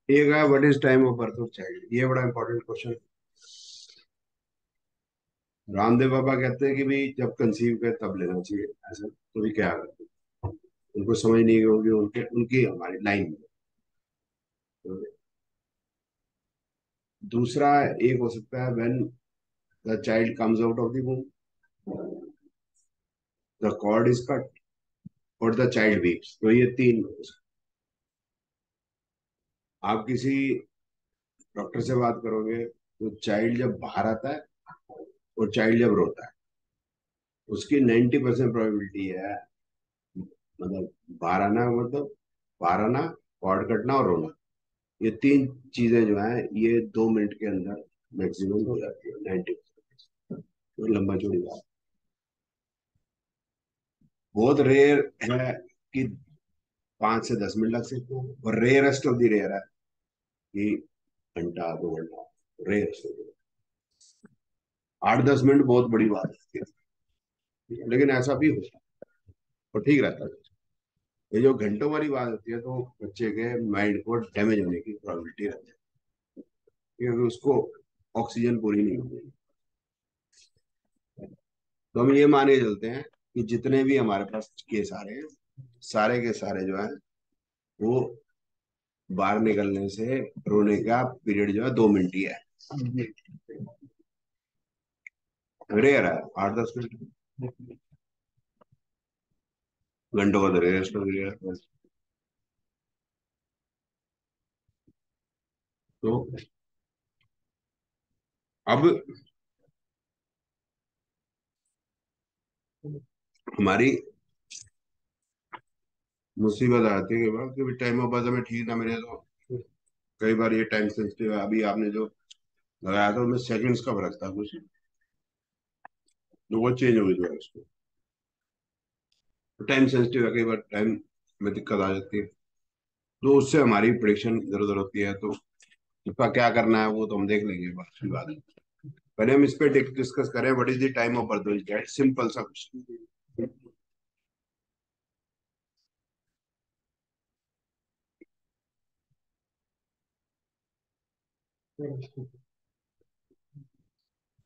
एक है what is time of birth of child, ये बड़ा इंपॉर्टेंट क्वेश्चन। रामदेव बाबा कहते हैं कि भाई जब कंसीव करे तब लेना चाहिए, ऐसा तो भी क्या है? उनको समझ नहीं होगी, उनके उनकी हमारी लाइन में। तो दूसरा एक हो सकता है when the child comes out of the womb, the cord is cut, और द चाइल्ड वीप्स। तो ये तीन हो सकते हैं। आप किसी डॉक्टर से बात करोगे तो चाइल्ड जब बाहर आता है और चाइल्ड जब रोता है, उसकी 90% प्रोबेबिलिटी है, मतलब बाहर आना, मतलब बाहर आना, कॉर्ड कटना और रोना। ये तीन चीजें जो है ये 2 मिनट के अंदर मैक्सिमम हो जाती है, 90%। तो लंबा चौड़ी बात, बहुत रेयर है कि 5 से 10 मिनट लग सकते हैं, और रेयरेस्ट ऑफ द रेयर है कि घंटा 2 घंटा, रेयरेस्ट ऑफ द। 8-10 मिनट बहुत बड़ी बात है, लेकिन ऐसा भी होता है और ठीक रहता है। ये जो घंटों वाली बात होती है तो बच्चे के माइंड को डैमेज होने की प्रोबेबिलिटी रहती है, क्योंकि उसको ऑक्सीजन पूरी नहीं होती। तो हम ये मान के चलते हैं कि जितने भी हमारे पास केस आ रहे हैं, सारे के सारे जो है वो बाहर निकलने से रोने का पीरियड जो है 2 मिनट ही है। रेयर है 8-10 मिनट, घंटों का तो रेयर है। तो अब हमारी मुसीबत आती है कि बात कि टाइम ऑफ बर्थ में ठीक ना मिले तो कई बार ये टाइम सेंसिटिव है। अभी आपने जो लगाया था उसमें सेकंड्स का फर्क था कुछ, तो वो चेंज हो गई जो है उसको। टाइम सेंसिटिव है, कई बार टाइम में दिक्कत आ जाती है, तो उससे हमारी प्रिडिक्शन इधर उधर होती है। तो इसका क्या करना है वो तो हम देख लेंगे, बात की बात है। पहले हम इस पे डिस्कस करें what is the time of birth, simple सा क्वेश्चन।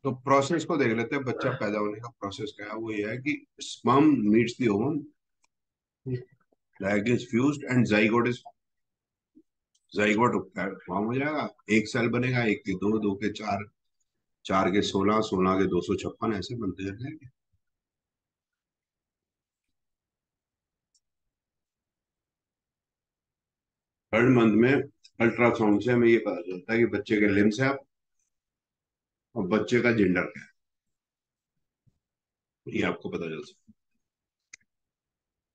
तो प्रोसेस को देख लेते हैं, बच्चा पैदा होने का प्रोसेस क्या है। वो ये है कि sperm meets the ovum, egg is fused and zygote is, zygote form हो जाएगा। एक सेल बनेगा, एक के दो, दो के चार, चार के 16, 16 के 256, ऐसे बनते जाएंगे। थर्ड मंथ में अल्ट्रासाउंड से हमें ये पता चलता है कि बच्चे के लिम्स है और बच्चे का जेंडर क्या है, ये आपको पता चल सकता है।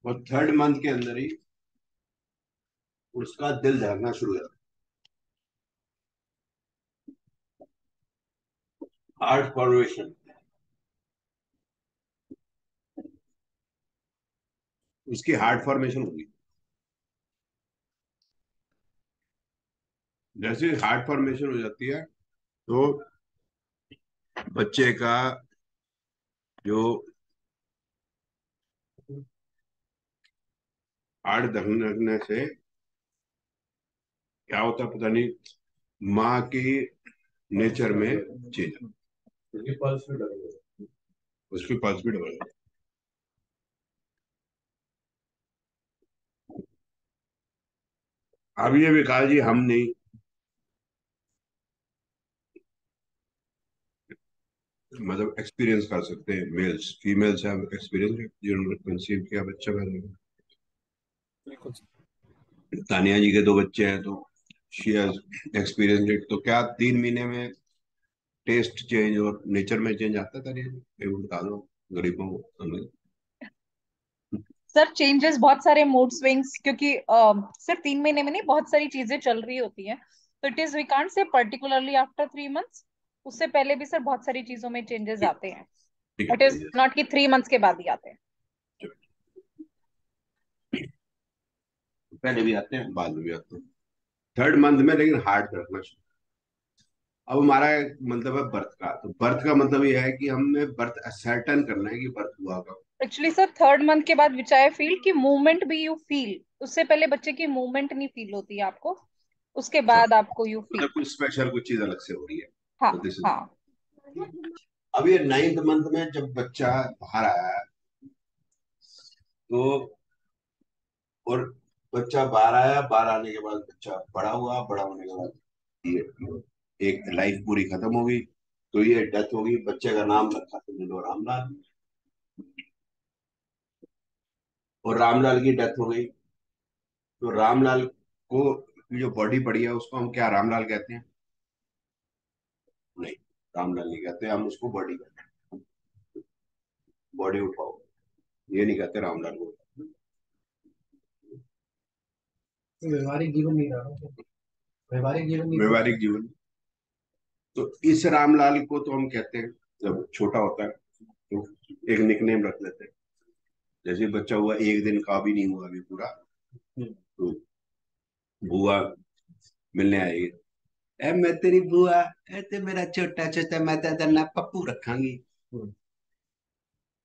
और थर्ड मंथ के अंदर ही उसका दिल धड़कना शुरू हो जाता है, हार्ट फॉर्मेशन, उसकी हार्ट फॉर्मेशन होगी। जैसे हार्ट फॉर्मेशन हो जाती है तो बच्चे का जो हार्ट धड़कने से क्या होता है पता नहीं, माँ की नेचर में चेंज, उसकी पल्स भी डबल हो जाती है, उसकी पल्स भी डबल हो जाती है। अब ये विकास जी हम नहीं, मतलब एक्सपीरियंस कर सकते हैं, मेल्स फीमेल्स हैव एक्सपीरियंस जिन्होंने कंसीव किया, बच्चा पैदा हुआ। बिल्कुल। तानिया जी के 2 बच्चे हैं तो शी हैज एक्सपीरियंस इट। तो क्या 3 महीने में टेस्ट चेंज और नेचर में चेंज आता है तानिया जी? एक बार बता दो गरीबों को हमें। सर चेंजेस बहुत सारे, मूड स्विंग्स, क्योंकि सिर्फ 3 महीने में नहीं, बहुत सारी चीजें चल रही होती हैं। तो it is we can't say particularly after 3 months, उससे पहले भी सर बहुत सारी चीजों में चेंजेस ठीक आते हैं। ठीक है, इट इज नॉट कि 3 मंथ्स के बाद ही आते हैं। पहले भी आते हैं बाद में भी आते हैं, थर्ड मंथ में लेकिन हार्ट रखना शुरू। अब हमारा मतलब है बर्थ का, तो बर्थ का मतलब ये है कि हमें बर्थ असर्टन करना है कि बर्थ हुआ कब। एक्चुअली सर 3rd मंथ के बाद विच आई फील कि मूवमेंट भी यू फील, उससे पहले बच्चे की मूवमेंट नहीं फील होती है आपको। उसके अच्छा, बाद आपको यू फील। मतलब कुछ स्पेशल, कुछ चीज अलग से हो रही है। हाँ तो दिस इज, हाँ। अब ये 9th मंथ में जब बच्चा बाहर आया है, तो और बच्चा बाहर आया, बाहर आने के बाद बच्चा बड़ा हुआ, बड़ा होने के बाद ये एक लाइफ पूरी खत्म हो गई, तो ये डेथ हो गई, बच्चे का नाम रखा तुमने लो रामलाल, और रामलाल की डेथ हो गई, तो रामलाल को की जो बॉडी पड़ी है उसको हम क्या रामलाल कहते हैं? नहीं, रामलाल नहीं कहते हम उसको, बॉडी कहते हैं। बॉडी उठाओ, ये नहीं कहते रामलाल को। व्यवहारिक जीवन नहीं रहा, व्यवहारिक जीवन नहीं था। व्यवहारिक जीवन, तो इस रामलाल को तो हम कहते हैं, जब छोटा होता है तो एक निकनेम रख लेते हैं। जैसे बच्चा हुआ, एक दिन का भी नहीं हुआ अभी पूरा, तो बुआ मिलने आएगी, ए मैं तेरी बुआ, ए ते मेरा छोटा छोटा, मैं तेरा ना पप्पू रखांगी,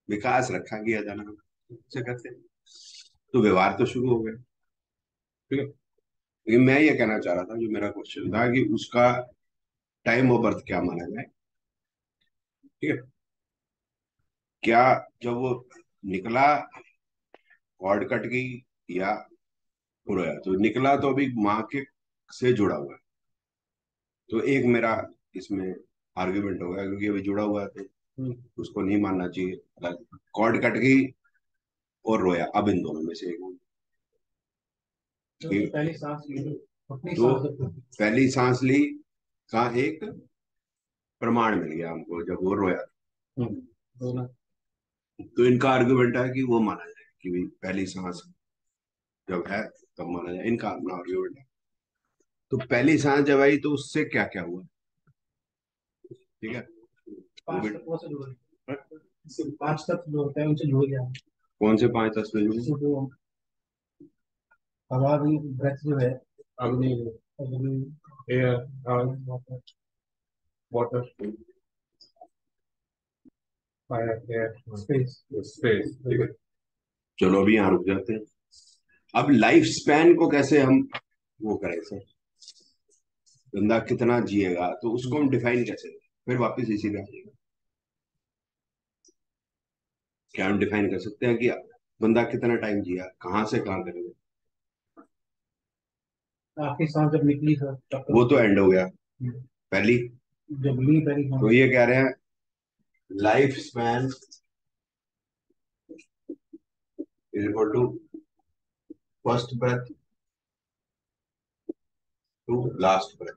विकास रखांगी, अदा नाम से कहते हैं। तो व्यवहार तो शुरू हो गया। ठीक है, लेकिन मैं ये कहना चाह रहा था, जो मेरा क्वेश्चन था कि उसका टाइम ऑफ बर्थ क्या माना जाए। ठीक है, क्या जब वो निकला, कॉर्ड कट गई या रोया? तो निकला तो अभी माँ के से जुड़ा हुआ है, तो एक मेरा इसमें आर्ग्यूमेंट होगा, क्योंकि अभी जुड़ा हुआ है तो उसको नहीं मानना चाहिए। कॉर्ड कट गई और रोया, अब इन दोनों में से एक होगा। तो ठीक, पहली सांस ली, अपनी तो सांस रखो। पहली सांस ली का एक प्रमाण मिल गया हमको जब वो रोया। दोनों। तो इनका आर्गुमेंट है कि वो माना जाए कि भाई पहली सांस जब है तब माना जाए, इनका अपना आर्गुमेंट है। तो पहली सांस जब आई तो उससे क्या क्या हुआ? ठीक है, वो पांच भी, तत्वों से जुड़े, सिर्फ पांच तत्व जो होते हैं उनसे जुड़ गया। कौन से 5 तत्व जुड़े? तो जो हवा भी, ब्रेथ जो है, अग्नि, अग्नि, air, water, water, fire, air, space, space. ठीक है, चलो अभी यहाँ रुक जाते हैं। अब लाइफ स्पैन को कैसे हम वो करें सर, बंदा कितना जिएगा, तो उसको हम डिफाइन कैसे करें? फिर वापस इसी पे आ जाएगा। क्या हम डिफाइन कर सकते हैं कि बंदा कितना टाइम जिया, कहाँ से कहाँ करेंगे? आखिरी सांस जब निकली सर तब वो तो तक, एंड हो गया पहली। जब ली पहली तो सांस। ये कह रहे हैं life span is equal to first breath to last breath.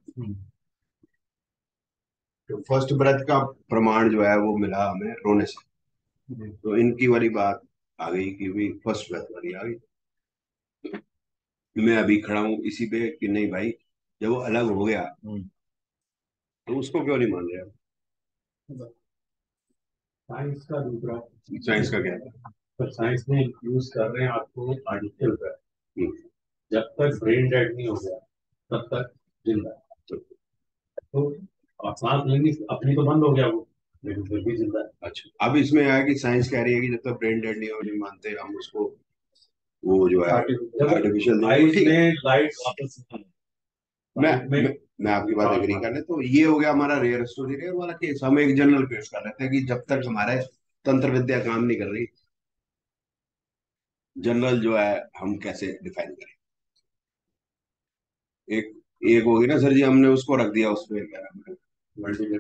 तो फर्स्ट ब्रेथ का प्रमाण जो है वो मिला हमें रोने से, तो इनकी वाली बात आ गई कि भी फर्स्ट ब्रेथ वाली आ गई। मैं अभी खड़ा हूँ इसी पे कि नहीं भाई, जब वो अलग हो गया तो उसको क्यों नहीं मान रहे? साइंस का दूसरा, साइंस का क्या है? पर साइंस में यूज कर रहे हैं आपको आर्टिफिशियल का। हम्म, जब तक ब्रेन डेड नहीं हो गया तब तक जिंदा है। तो और सांस लेनी अपनी तो बंद हो गया वो, लेकिन फिर भी जिंदा है। अच्छा, अब इसमें आया कि साइंस कह रही है कि जब तक ब्रेन डेड नहीं हो, नहीं मानते हम उसको, वो जो है आर्टिफिशियल देंगे, ठीक है। इसमें लाइट वापस मैं लाइट में। मैं मैं आपकी बात एग्री कर ले, तो ये हो गया हमारा रेयर स्टोरी, रेयर वाला केस। हम एक जनरल केस कर लेते हैं कि जब तक हमारे तंत्र विद्या काम नहीं कर रही, जनरल जो है हम कैसे डिफाइन करें। एक एक होगी ना सर जी, हमने उसको रख दिया उस पे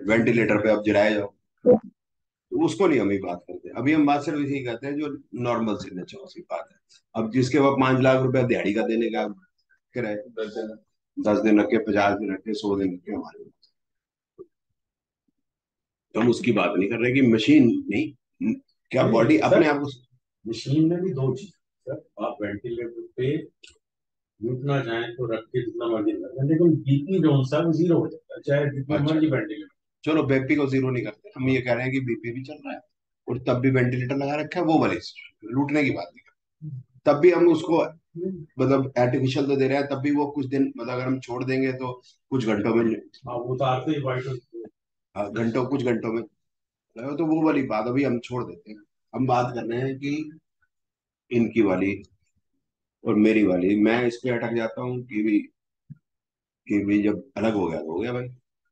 वेंटिलेटर पे, अब जलाया जाओ, तो उसको नहीं हम ही बात करते। अभी हम बात सिर्फ इसी करते हैं जो नॉर्मल सिग्नेचर की बात है। अब जिसके पास 5 लाख रुपया दिहाड़ी का देने का किराए, 10 दिन रखे, 50 दिन रखे, 100 दिन रखे, हमारे, तो हम उसकी बात नहीं कर रहे कि मशीन नहीं, क्या बॉडी अपने आप को। मशीन में भी दो चीज सर, आप वेंटिलेटर पे रुकना चाहें तो रख के जितना मर्जी कर, लेकिन बीपी जो सा वो जीरो हो जाता है चाहे जितना अच्छा, मर्जी वेंटिलेटर। चलो बीपी को जीरो नहीं करते, हम ये कह रहे हैं कि बीपी भी चल रहा है और तब भी वेंटिलेटर लगा रखा है, वो वाली लूटने की बात नहीं करते। तब भी हम उसको मतलब आर्टिफिशियल तो दे रहे हैं, तब भी वो कुछ दिन, मतलब अगर हम छोड़ देंगे तो कुछ घंटों में, हाँ वो तो आते ही वाइट। घंटों, कुछ घंटों में, तो वो वाली बात अभी हम छोड़ देते हैं। हम बात कर रहे हैं कि इनकी वाली और मेरी वाली, मैं इस पे अटक जाता हूँ कि भी कि भी जब अलग हो गया तो हो गया भाई,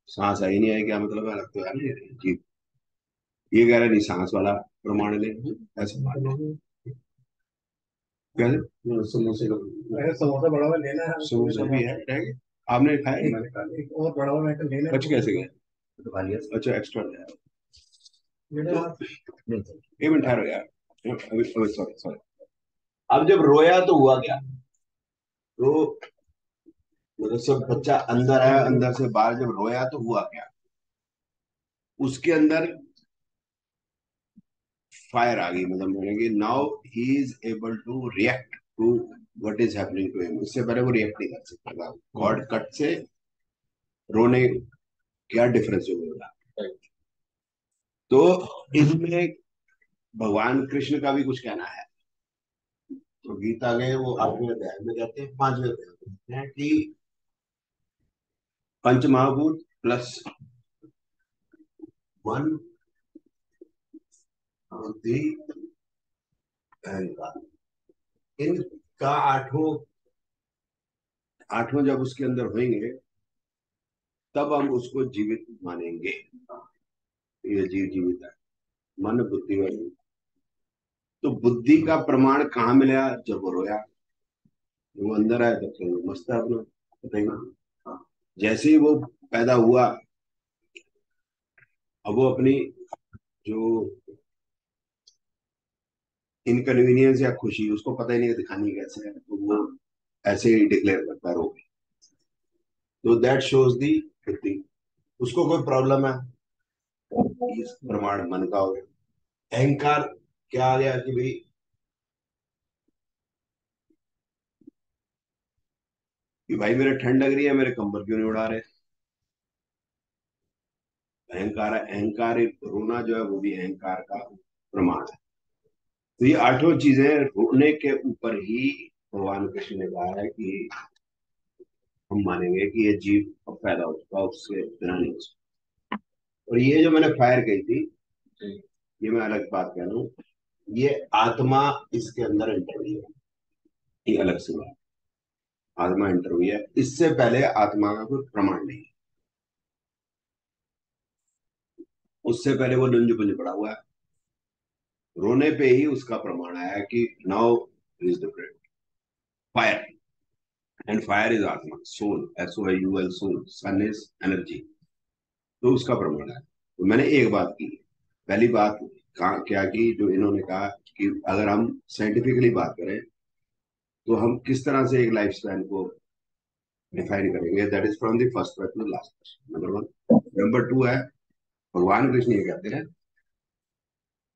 सांस आई नहीं आई क्या मतलब है, अलग तो है नहीं जी। ये कह रहा नहीं सांस वाला प्रमाण ले, ऐसे मान लो क्या है? समोसे का अरे समोसा बड़ा हुआ लेना है, समोसा भी है रहेगा। आपने खाया मैंने कहा एक और बड़ा हुआ मैं तो लेना है। बच कैसे गया? तो खा लिया अच्छा एक्स्ट्रा है। मेरे वहाँ एक मिनट ठहरो यार, अभी सॉरी सॉरी। अब जब रोया तो हुआ क्या? तो मतलब सब बच्चा अंदर आया, अंदर से बाहर जब रोया तो हुआ क्या? उसके अंदर फायर आ गई, मतलब मैंने कि now he is able to react to what is happening to him. इससे पहले वो रिएक्ट नहीं कर सकता था। कॉर्ड कट से रोने क्या डिफरेंस होगा? तो इसमें भगवान कृष्ण का भी कुछ कहना है। तो गीता के वो 8वें अध्याय में कहते हैं, 5वें अध्याय में कहते हैं कि पंच महाभूत प्लस मन बुद्धि अहंकार, इनका आठों जब उसके अंदर होंगे तब हम उसको जीवित मानेंगे। ये जीव जीवित है, मन बुद्धि और अहंकार। तो बुद्धि का प्रमाण कहाँ मिला? जब वो रोया, वो अंदर आया तब से वो मस्त है अपना, पता ही नहीं। हाँ। जैसे ही वो पैदा हुआ, अब वो अपनी जो इनकन्वीनियंस या खुशी उसको पता ही नहीं दिखानी कैसे है, तो वो ऐसे ही डिक्लेयर करता है रो। तो दैट शोज दी बुद्धि। उसको कोई प्रॉब्लम है, इस प्रमाण मन का हो गया। अहंकार क्या आ गया कि भाई कि भाई मेरे ठंड लग रही है, मेरे कंबल क्यों नहीं उड़ा रहे? अहंकार है, अहंकार एक रोना जो है वो भी अहंकार का प्रमाण है। तो ये आठों चीजें रोने के ऊपर ही भगवान कृष्ण ने कहा है कि हम मानेंगे कि ये जीव अब पैदा हो चुका, उससे बिना नहीं हो सकता। और ये जो मैंने फायर कही थी, ये मैं अलग बात कह रहा हूँ, ये आत्मा इसके अंदर एंटर हुई है, ये अलग से बात। आत्मा एंटर हुई है, इससे पहले आत्मा का कोई प्रमाण नहीं है। उससे पहले वो लुंज पुंज पड़ा हुआ है। रोने पे ही उसका प्रमाण आया कि now is different fire, and fire is आत्मा, soul, SOUL, soul, sun is energy. तो उसका प्रमाण है। तो मैंने एक बात की, पहली बात क्या की, जो इन्होंने कहा कि अगर हम साइंटिफिकली बात करें तो हम किस तरह से एक लाइफ स्पैन को डिफाइन करेंगे, that is from the first question last question, number one. Number two है, भगवान कृष्ण ये कहते हैं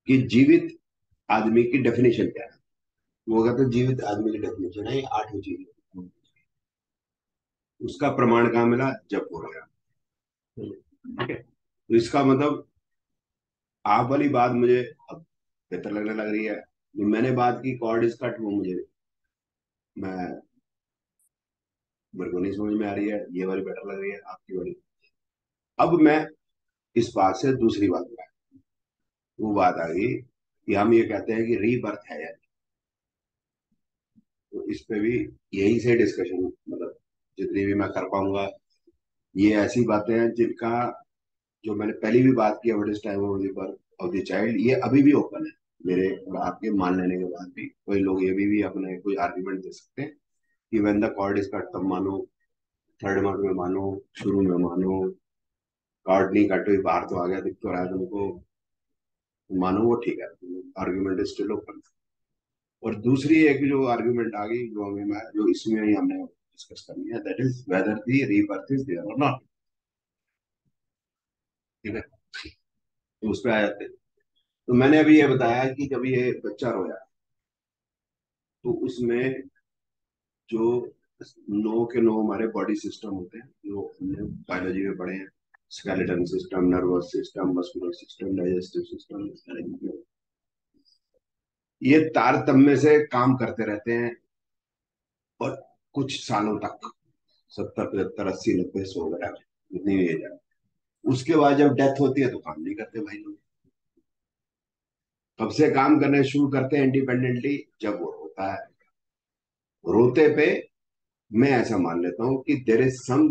कि जीवित आदमी की डेफिनेशन क्या है। वो कहते हैं जीवित आदमी की डेफिनेशन है ये आठों चीजें। उसका प्रमाण कहाँ मिला? जब हो गया। ठीक है, तो इसका मतलब आप वाली बात मुझे अब बेहतर लगने लग रही है। जो मैंने बात की कॉर्ड इज कट, वो मुझे मैं मेरे को नहीं समझ में आ रही है। ये वाली बेटर लग रही है, आपकी वाली। अब मैं इस बात से दूसरी बात पे आया। वो बात आ गई कि हम ये कहते हैं कि रीबर्थ है या नहीं। तो इस पे भी यही से डिस्कशन, मतलब जितनी भी मैं कर पाऊंगा। ये ऐसी बातें हैं जिनका, जो मैंने पहले भी बात की, what is time of the birth of the child, ये अभी भी ओपन है। मेरे और आपके मान लेने के बाद भी कोई लोग ये भी अपने कोई आर्ग्यूमेंट दे सकते हैं कि when the cord is cut तब मानो, थर्ड मंथ में मानो, शुरू में मानो, कॉर्ड नहीं कट हुई बाहर तो आ गया, दिख तो रहा है तुमको, मानो वो ठीक है, आर्ग्यूमेंट इज स्टिल ओपन। और दूसरी एक जो आर्ग्यूमेंट आ गई, जो हमें जो इसमें ही हमने डिस्कस करनी है, that is whether the rebirth is there और नॉट। ठीक है, तो उस पर आ जाते हैं। तो मैंने अभी ये बताया कि जब ये बच्चा रोया तो उसमें जो 9 के 9 हमारे बॉडी सिस्टम होते हैं, जो हमने बायोलॉजी में पढ़े हैं, skeleton system, nervous system, muscular system, digestive system, ये तारतम्य से काम करते रहते हैं। और कुछ सालों तक, 70 75 80 90 100 वगैरह, जितनी भी एज है, उसके बाद जब डेथ होती है तो काम नहीं करते भाई लोग। कब से काम करने शुरू करते हैं इंडिपेंडेंटली? जब वो रोता है। रोते पे मैं ऐसा मान लेता हूँ कि there is some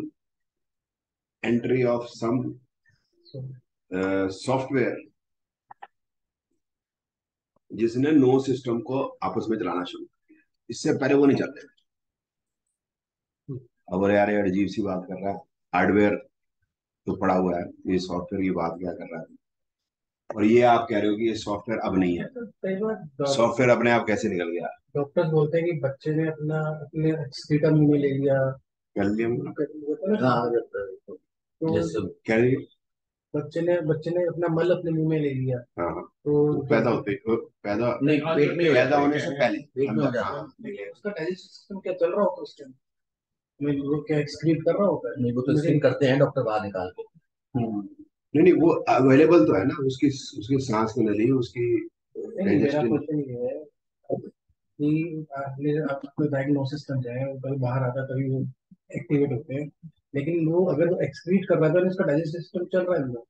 entry of some software जिसने नो सिस्टम को आपस में चलाना शुरू कर दिया। इससे पहले वो नहीं चलते थे। अब यार ये अजीब सी बात कर रहा है, हार्डवेयर तो पड़ा हुआ है, ये सॉफ्टवेयर की बात क्या कर रहा है। और ये आप कह रहे हो कि ये सॉफ्टवेयर अब नहीं है। कई बार सॉफ्टवेयर अपने आप कैसे निकल गया? डॉक्टर्स बोलते हैं कि बच्चे ने अपने स्पीकर मुंह में ले लिया। कैल्शियम हाँ, तो जैसे कह रही बच्चे ने अपना मल अपने मुंह में ले लिया। हाँ हाँ, तो वो पैदा होते पैदा नहीं, पेट में पैदा होने से पहले पेट में हो अंदर, जाता हाँ, है। उसका डाइजेस्टिव सिस्टम क्या चल रहा होता है उस टाइम में, वो क्या एक्सक्रीट कर रहा होता है? नहीं, वो तो स्किन करते हैं डॉक्टर बाहर निकाल के। नहीं नहीं, वो अवेलेबल तो है ना, उसकी उसकी सांस की नली, उसकी नहीं, मेरा डाइजेस्टिव। क्वेश्चन ये है कि आपको डायग्नोसिस कर जाए, वो कभी बाहर आता है तभी वो एक्टिवेट होते हैं, लेकिन वो अगर वो एक्सक्रीट कर रहा था तो उसका डाइजेस्टिव सिस्टम चल रहा है अंदर।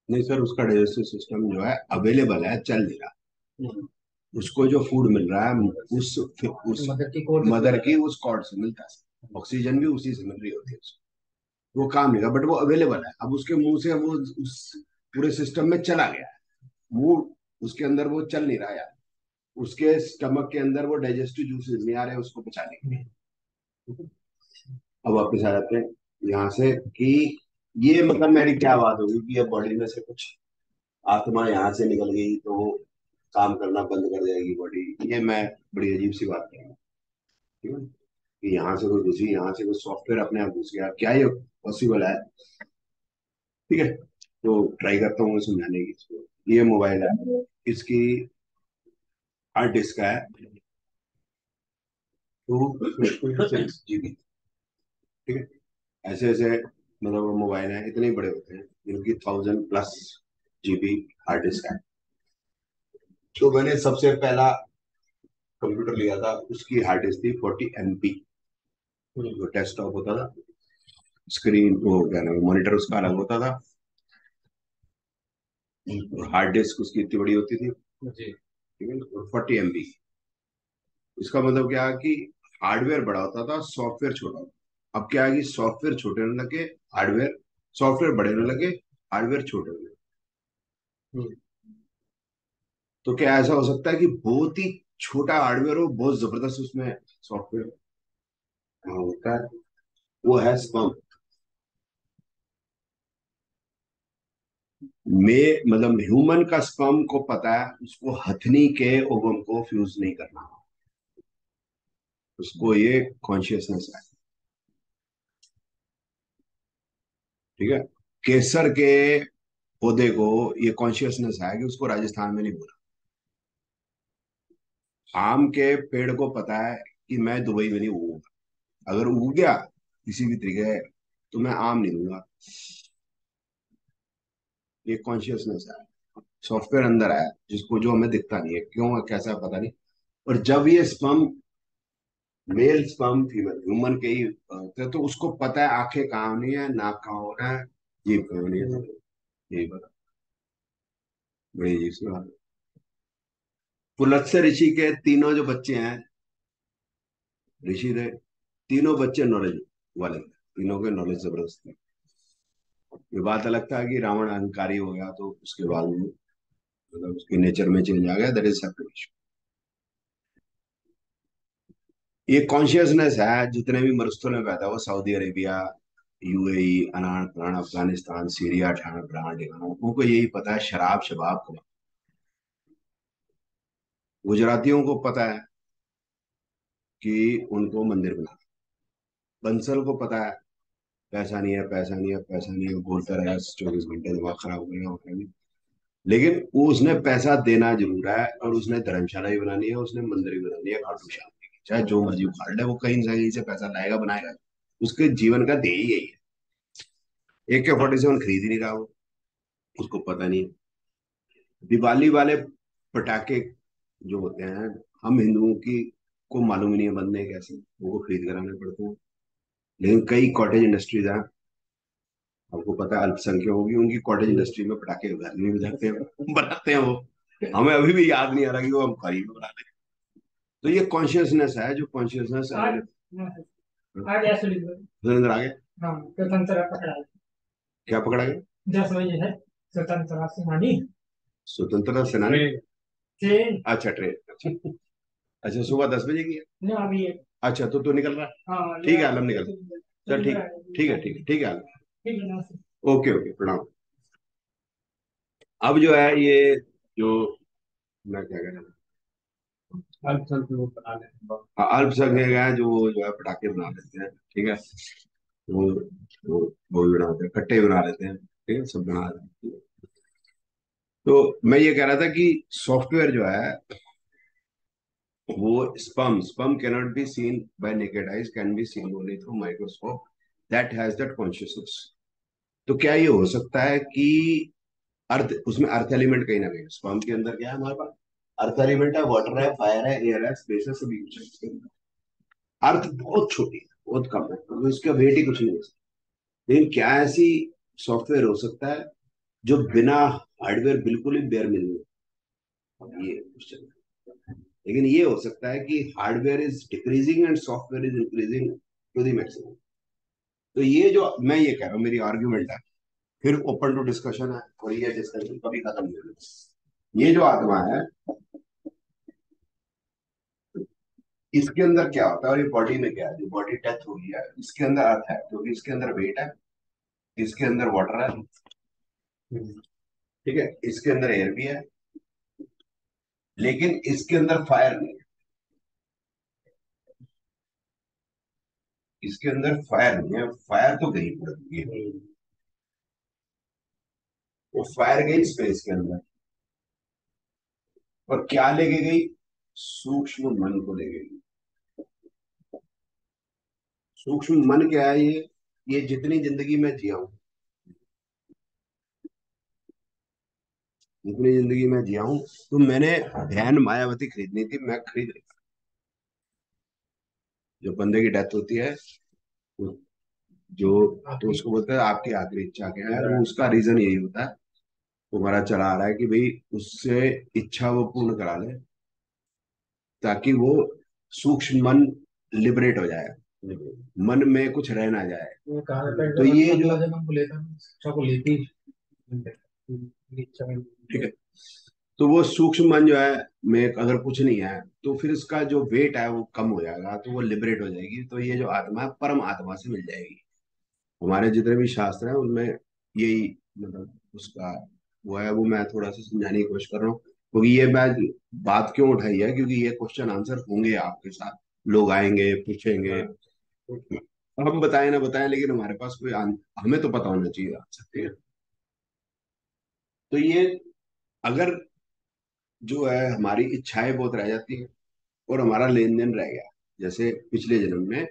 नहीं सर, उसका डाइजेस्टिव सिस्टम जो है अवेलेबल है, चल नहीं रहा। हम्म। उसको जो फूड मिल रहा है उस मदर की कोर मदर की उस कॉर्ड से मिलता है, ऑक्सीजन भी उसी से मिल रही होती है उसको। वो काम नहीं रहा, बट वो अवेलेबल है। अब उसके मुंह से वो उस पूरे सिस्टम में चला गया है, वो उसके अंदर वो चल नहीं रहा यार। उसके स्टमक के अंदर वो डाइजेस्टिव जूसेस नहीं आ रहे उसको पचाने के लिए। अब वापस आ जाते हैं यहाँ से कि ये मतलब मेरी क्या बात होगी कि ये बॉडी में से कुछ आत्मा यहाँ से निकल गई तो वो काम करना बंद कर देगी बॉडी। ये मैं बड़ी अजीब सी बात कह रहा हूँ, ठीक है, कि यहाँ से कोई घुसी, यहाँ से कोई सॉफ्टवेयर अपने आप घुस गया, क्या ये पॉसिबल है? ठीक है, तो ट्राई करता हूँ मैं समझाने की इसको। ये मोबाइल है, इसकी हार्ड डिस्क है 256 GB। ठीक है, ऐसे ऐसे मतलब वो मोबाइल है, इतने ही बड़े होते हैं जिनकी 1000+ GB हार्ड डिस्क है। तो मैंने सबसे पहला कंप्यूटर लिया था, उसकी हार्ड डिस्क थी 40 MB। जो डेस्कटॉप होता था, स्क्रीन वो क्या नाम, मॉनिटर उसका अलग होता था, और हार्ड डिस्क उसकी इतनी बड़ी होती थी। जी। ठीक है, और 40 MB। इसका मतलब क्या है कि हार्डवेयर बड़ा होता था, सॉफ्टवेयर छोटा होता। अब क्या है कि सॉफ्टवेयर छोटे होने लगे, हार्डवेयर सॉफ्टवेयर बड़े होने लगे, हार्डवेयर छोटे होने लगे। हम्म। तो क्या ऐसा हो सकता है कि बहुत ही छोटा हार्डवेयर हो, बहुत जबरदस्त उसमें सॉफ्टवेयर? हाँ, होता है। वो है स्पर्म। में मतलब ह्यूमन का स्पर्म को पता है उसको हथनी के ओवम को फ्यूज नहीं करना, उसको ये कॉन्शियसनेस है। ठीक है, केसर के पौधे को ये कॉन्शियसनेस है कि उसको राजस्थान में नहीं बोला। आम के पेड़ को पता है कि मैं दुबई में नहीं उगूंगा, अगर उग गया किसी भी तरीके तो मैं आम नहीं दूंगा। ये कॉन्शियसनेस है, सॉफ्टवेयर अंदर है जिसको, जो हमें दिखता नहीं है, क्यों कैसा पता नहीं। और जब ये sperm, mail sperm female human के ही होते हैं, तो उसको पता है आंखें कहाँ होनी है, नाक कहाँ होना है, जीभ कहाँ होनी है, यही पता। बड़ी अजीब सी बात है। पुलत्स्य ऋषि के तीनों जो बच्चे हैं, ऋषि थे, तीनों बच्चे नॉलेज वाले थे, तीनों के नॉलेज जबरदस्त थे। ये बात अलग था कि रावण अहंकारी हो गया तो उसके बाद में मतलब उसके नेचर में चेंज आ गया, दैट इज सेपरेट। ये कॉन्शियसनेस है जितने भी मरुस्थल में पैदा हो, सऊदी अरेबिया, यूएई, अनान प्राण, अफगानिस्तान, सीरिया, ठाना प्राण ठिकाना, उनको यही पता है शराब शबाब को। गुजरातियों को पता है कि उनको मंदिर बनाना। बंसल को पता है पैसा नहीं है, पैसा नहीं है, पैसा नहीं है, बोलता रहा 24 घंटे, दिमाग खराब हो गया, होगा नहीं। लेकिन वो उसने पैसा देना जरूर है, और उसने धर्मशाला भी बनानी है, उसने मंदिर भी बनानी है खाटू श्याम जी की। चाहे जो मर्जी उखाड़ ले, वो कहीं ना कहीं से पैसा लाएगा, बनाएगा। उसके जीवन का ध्येय यही है। AK-47 खरीद ही नहीं रहा वो, उसको पता नहीं है। दिवाली वाले पटाखे जो होते हैं, हम हिंदुओं की को मालूम ही नहीं है बनने कैसे, वो खरीद कर आने पड़ते हैं। लेकिन कई कॉटेज इंडस्ट्रीज हैं, आपको पता है अल्पसंख्यकों की, उनकी कॉटेज इंडस्ट्री में पटाखे घर में बजाते हैं, बनाते हैं वो। हमें अभी भी याद नहीं आ रहा कि वो हम खरीद बना रहे हैं। तो ये कॉन्शियसनेस है, जो कॉन्शियसनेस सुरेंद्र आ गया। हाँ, तो संसरा पकड़ा है। क्या पकड़ा गया? 10 बजे है स्वतंत्रता सेनानी स्वतंत्रता सेनानी? ट्रेन। अच्छा ट्रेन, अच्छा। अच्छा सुबह 10 बजे की है? ना अभी है। अच्छा तो निकल रहा है? हाँ ठीक है आलम, निकल। चल ठीक, ठीक है, ठीक है, ठीक है आलम। ठीक है नमस्ते। ओके ओके, प्रणाम। अब जो है ये जो मैं क्या कह रहा हूँ, अल्पसंख्यक लोग बना लेते हैं। हाँ, अल्पसंख्यक हैं जो है पटाखे बना लेते हैं, ठीक है। वो वो वो भी बनाते हैं, कट्टे बना लेते हैं, ठीक है, सब बना लेते हैं। तो मैं ये कह रहा था कि सॉफ्टवेयर जो है वो sperm cannot be seen bye naked eyes, can be seen only through microscope that has that consciousness. तो क्या ये हो सकता है कि अर्थ, उसमें अर्थ एलिमेंट कहीं ना कहीं, स्पर्म के अंदर क्या है हमारे पास? अर्थ एलिमेंट है, वाटर है, फायर है, एयर है, स्पेस है, सभी कुछ है इसके अंदर। अर्थ बहुत छोटी है, बहुत कम है, तो इसका वेट ही कुछ नहीं है। लेकिन क्या ऐसी सॉफ्टवेयर हो सकता है जो बिना हार्डवेयर बिल्कुल ही बेयर मिनिमम? अब ये क्वेश्चन है। लेकिन ये हो सकता है कि hardware is decreasing and software is increasing to the maximum. तो ये जो मैं ये कह रहा हूँ, मेरी आर्ग्यूमेंट है, फिर ओपन टू डिस्कशन है, और ये डिस्कशन कभी खत्म नहीं होगी। ये जो आत्मा है, इसके अंदर क्या होता है, और ये बॉडी में क्या है, जो बॉडी डेथ हो गई है, इसके अंदर अर्थ है क्योंकि इसके अंदर वेट है, इसके अंदर वाटर है, ठीक है, इसके अंदर एयर भी है, लेकिन इसके अंदर फायर नहीं है। इसके अंदर फायर नहीं है, फायर तो कहीं पर गई, वो फायर गई स्पेस के अंदर, और क्या लेके गई? सूक्ष्म मन को ले गई। सूक्ष्म मन क्या है? ये जितनी जिंदगी में जिया हूं, जितनी जिंदगी में जिया हूं, तो मैंने ध्यान मायावती खरीदनी थी, मैं खरीद रही। जो बंदे की डेथ होती है, वो जो, तो उसको बोलते हैं आपकी आखिरी इच्छा क्या है, तो उसका रीजन यही होता है, तुम्हारा चला आ रहा है कि भाई उससे इच्छा वो पूर्ण करा ले, ताकि वो सूक्ष्म मन लिबरेट हो जाए, मन में कुछ रह ना जाए। वो कहा जाता है तो अगर ये अगला जो, जन्म को लेता है शिक्षा को लेती ही इच्छा में। ठीक है, तो वो सूक्ष्म मन जो है में अगर कुछ नहीं है, तो फिर इसका जो वेट है वो कम हो जाएगा, तो वो लिबरेट हो जाएगी, तो ये जो आत्मा है परम आत्मा से मिल जाएगी। हमारे जितने भी शास्त्र हैं उनमें यही, मतलब उसका वो है, वो मैं थोड़ा सा समझाने की कोशिश कर रहा हूँ, क्योंकि ये मैं बात क्यों उठाई है, क्योंकि ये क्वेश्चन आंसर होंगे आपके साथ, लोग आएंगे पूछेंगे, हम बताएं ना बताएं, लेकिन हमारे पास कोई हमें तो पता होना चाहिए आंसर, ठीक है। तो ये अगर जो है हमारी इच्छाएं बहुत रह जाती हैं, और हमारा लेन देन रह गया, जैसे पिछले जन्म में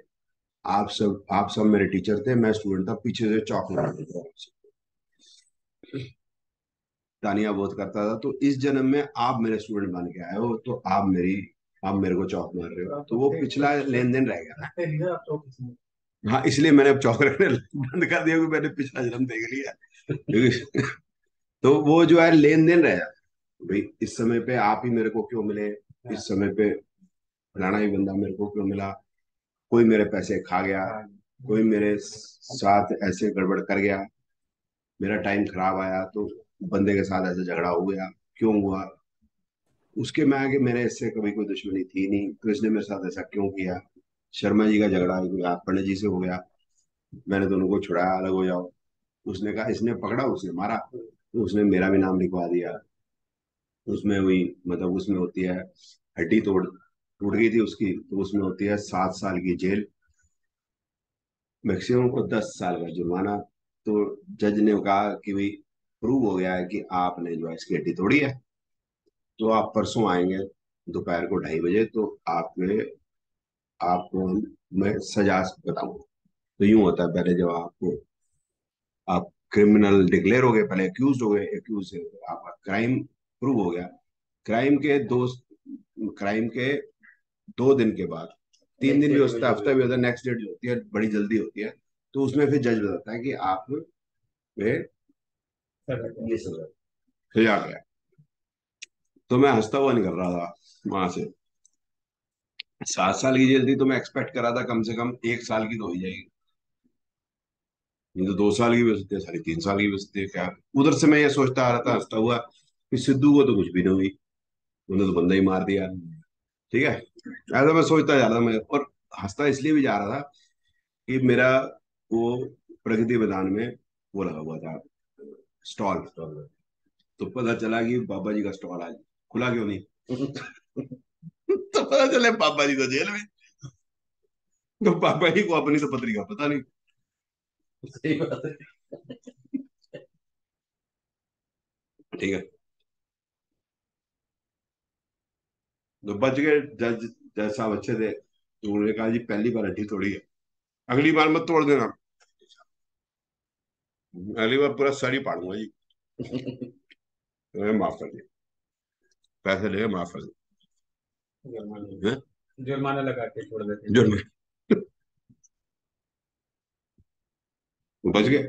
आप सब मेरे टीचर थे, मैं स्टूडेंट था, पीछे से चौक मार देता था, तानिया बहुत करता था, तो इस जन्म में आप मेरे स्टूडेंट बन के आए हो, तो आप मेरे को चौक मार रहे हो, तो वो पिछला लेन देन रह गया ना। हाँ, इसलिए मैंने अब चौक रखने बंद कर दिया, क्योंकि मैंने पिछला जन्म देख लिया। तो वो जो है लेन देन रह जाता, भाई इस समय पे आप ही मेरे को क्यों मिले, इस समय पे फलाना ही बंदा मेरे को क्यों मिला, कोई मेरे पैसे खा गया, कोई मेरे साथ ऐसे गड़बड़ कर गया, मेरा टाइम खराब आया, तो बंदे के साथ ऐसे झगड़ा हो गया, क्यों हुआ? उसके में आगे मेरे इससे कभी कोई दुश्मनी थी नहीं, तो इसने मेरे साथ ऐसा क्यों किया? शर्मा जी का झगड़ा हो गया, पंडित जी से हो गया, मैंने दोनों को छुड़ाया, अलग हो जाओ। उसने कहा, इसने पकड़ा, उसने मारा, तो उसने मेरा भी नाम लिखवा दिया। उसमें हुई, मतलब उसमें होती है, हड्डी तोड़ टूट गई थी उसकी, तो उसमें होती है 7 साल की जेल, मैक्सिमम को 10 साल का जुर्माना। तो जज ने कहा कि भाई प्रूव हो गया है कि आपने जो है इसकी हड्डी तोड़ी है, तो आप परसों आएंगे दोपहर को 2:30 बजे, तो आपको मैं सजा बताऊंगा। तो यूं होता है, पहले जब आप क्रिमिनल डिक्लेयर हो गए, पहले अक्यूज हो गए, अक्यूज से आपका क्राइम प्रूव हो गया, क्राइम के दो क्राइम के 2 दिन के बाद, 3 दिन भी हो सकता है, हफ्ता भी होता है, नेक्स्ट डेट जो होती है बड़ी जल्दी होती है, तो उसमें फिर जज बताता है कि आप पे ये सजा गया। तो मैं हंसता हुआ निकल रहा था वहां से, 7 साल की जेल थी, तो मैं एक्सपेक्ट कर रहा था कम से कम 1 साल की तो हो ही जाएगी। नहीं तो 2 साल की भी हो सकती है, 3.5 साल की भी हो सकती है। क्या उधर से मैं ये सोचता आ रहा था, हंसता हुआ, कि सिद्धू को तो कुछ भी नहीं हुई, उन्हें तो बंदा ही मार दिया। ठीक है, ऐसा मैं सोचता जा रहा था मैं, और हंसता इसलिए भी जा रहा था कि मेरा वो प्रगति मैदान में वो लगा हुआ था, स्टॉल। तो पता चला कि बाबा जी का स्टॉल आज खुला क्यों नहीं। तो पता चले बाबा जी तो जेल में। तो बाबा जी को अपनी तो पत्रिका पता नहीं। सही बात है। ठीक है, तो बच गए। जज जज साहब अच्छे थे, तो उन्होंने कहा जी पहली बार हड्डी तोड़ी है, अगली बार मत तोड़ देना, अगली बार पूरा सर ही पाड़ूंगा जी। तो मैंने माफ कर दिया, पैसे लेके माफ कर जुर्माना दिया। जुर्माना लगा के छोड़ देते हैं। जो मैं बच गए।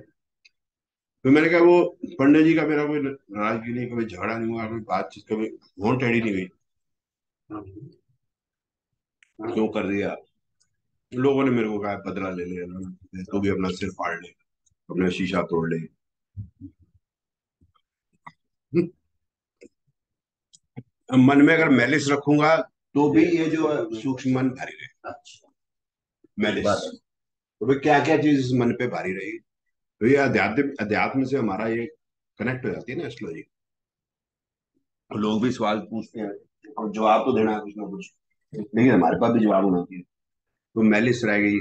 तो मैंने कहा वो पंडित जी का मेरा कोई नाराजगी नहीं, कभी झगड़ा नहीं हुआ, कभी बातचीत, कभी घोंट टेढ़ी नहीं हुई। क्यों कर दिया, लोगों ने मेरे को कहा बदला ले ले, तू भी अपना सिर फाड़ ले, अपना शीशा तोड़ ले। अब मन में अगर मैलिस रखूंगा तो भी ये जो सूक्ष्म मन भारी रहेगा, मैलिस। तो भाई क्या क्या चीज इस मन पे भारी रहेगी, तो ये अध्यात्म अध्यात्म से हमारा ये कनेक्ट हो जाती है ना एस्ट्रोलॉजी। लोग भी सवाल पूछते हैं और जवाब तो देना है कुछ ना कुछ, लेकिन हमारे पास भी जवाब होना चाहिए। तो मैलिस रहेगी,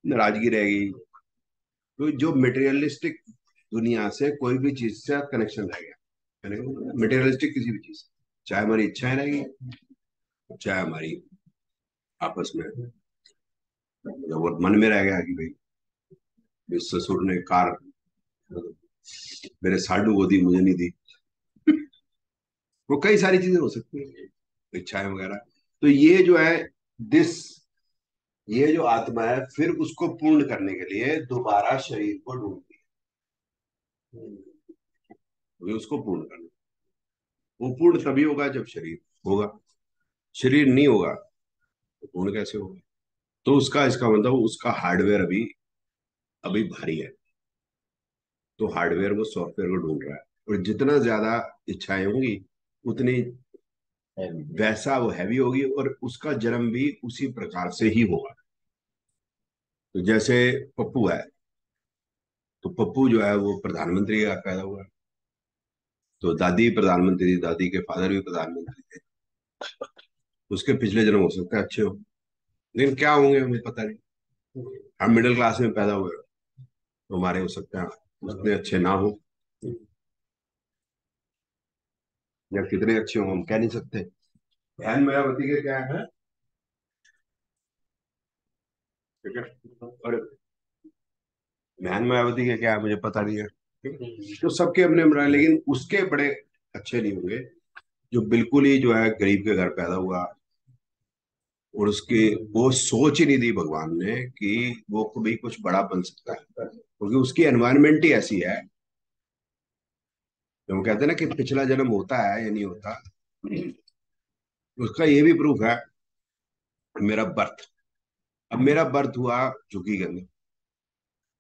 नाराजगी रहेगी, तो जो मटेरियलिस्टिक दुनिया से कोई भी चीज से कनेक्शन रह गया, मटेरियलिस्टिक किसी भी चीज से, चाहे हमारी इच्छाएं रहेगी, चाहे हमारी आपस में, वो मन में रह गया कि भाई इस ससुर ने कार मेरे साडू को दी, मुझे नहीं दी। वो कई सारी चीजें हो सकती है, इच्छाएं वगैरह। तो ये जो है दिस, ये जो आत्मा है फिर उसको पूर्ण करने के लिए दोबारा शरीर को ढूंढती है, तो ये उसको पूर्ण करना। वो पूर्ण तभी होगा जब शरीर होगा, शरीर नहीं होगा तो पूर्ण कैसे होगा। तो उसका इसका मतलब उसका हार्डवेयर अभी अभी भारी है, तो हार्डवेयर वो सॉफ्टवेयर को ढूंढ रहा है। और जितना ज्यादा इच्छाएं होंगी उतनी वैसा वो हैवी होगी, और उसका जन्म भी उसी प्रकार से ही होगा। तो जैसे पप्पू है, तो पप्पू जो है वो प्रधानमंत्री का पैदा हुआ है, तो दादी प्रधानमंत्री थी, दादी के फादर भी प्रधानमंत्री थे, उसके पिछले जन्म हो सकते हैं अच्छे हो, लेकिन क्या होंगे हमें पता नहीं। हम मिडिल क्लास में पैदा हुए, तो हमारे हो सकते हैं उतने अच्छे ना हो, या कितने अच्छे हो हम कह नहीं सकते। बहन मायावती के क्या है, ठीक है, और बहन मायावती के क्या है मुझे पता नहीं है, ठीक है? तो सबके अपने अपना, लेकिन उसके बड़े अच्छे नहीं होंगे जो बिल्कुल ही जो है गरीब के घर पैदा हुआ, और उसके वो सोच ही नहीं दी भगवान ने कि वो कभी कुछ बड़ा बन सकता है, क्योंकि उसकी एनवायरनमेंट ही ऐसी है। जो वो कहते हैं ना कि पिछला जन्म होता है या नहीं होता, उसका ये भी प्रूफ है मेरा बर्थ। अब मेरा बर्थ हुआ झुग्गी के अंदर,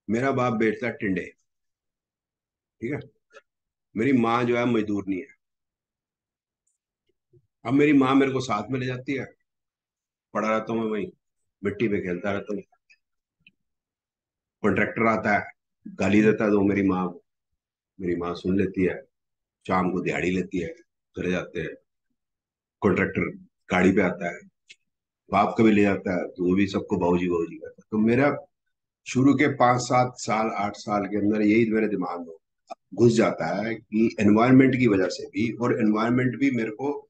मेरा बाप बेचता टिंडे, ठीक है, मेरी माँ जो है मजदूर नहीं है। अब मेरी माँ मेरे को साथ में ले जाती है, पड़ा रहता हूँ मैं वहीं, मिट्टी पे खेलता रहता हूँ। कॉन्ट्रैक्टर आता है, गाली देता है तो मेरी माँ, मेरी माँ सुन लेती है, शाम को दिहाड़ी लेती है, चले जाते हैं। कॉन्ट्रैक्टर गाड़ी पे आता है, बाप कभी ले जाता है, तो वो भी सबको बाबूजी बाबूजी करता है। तो मेरा शुरू के 5-7 साल 8 साल के अंदर यही मेरे दिमाग में घुस जाता है कि एनवायरनमेंट की वजह से भी, और एनवायरनमेंट भी मेरे को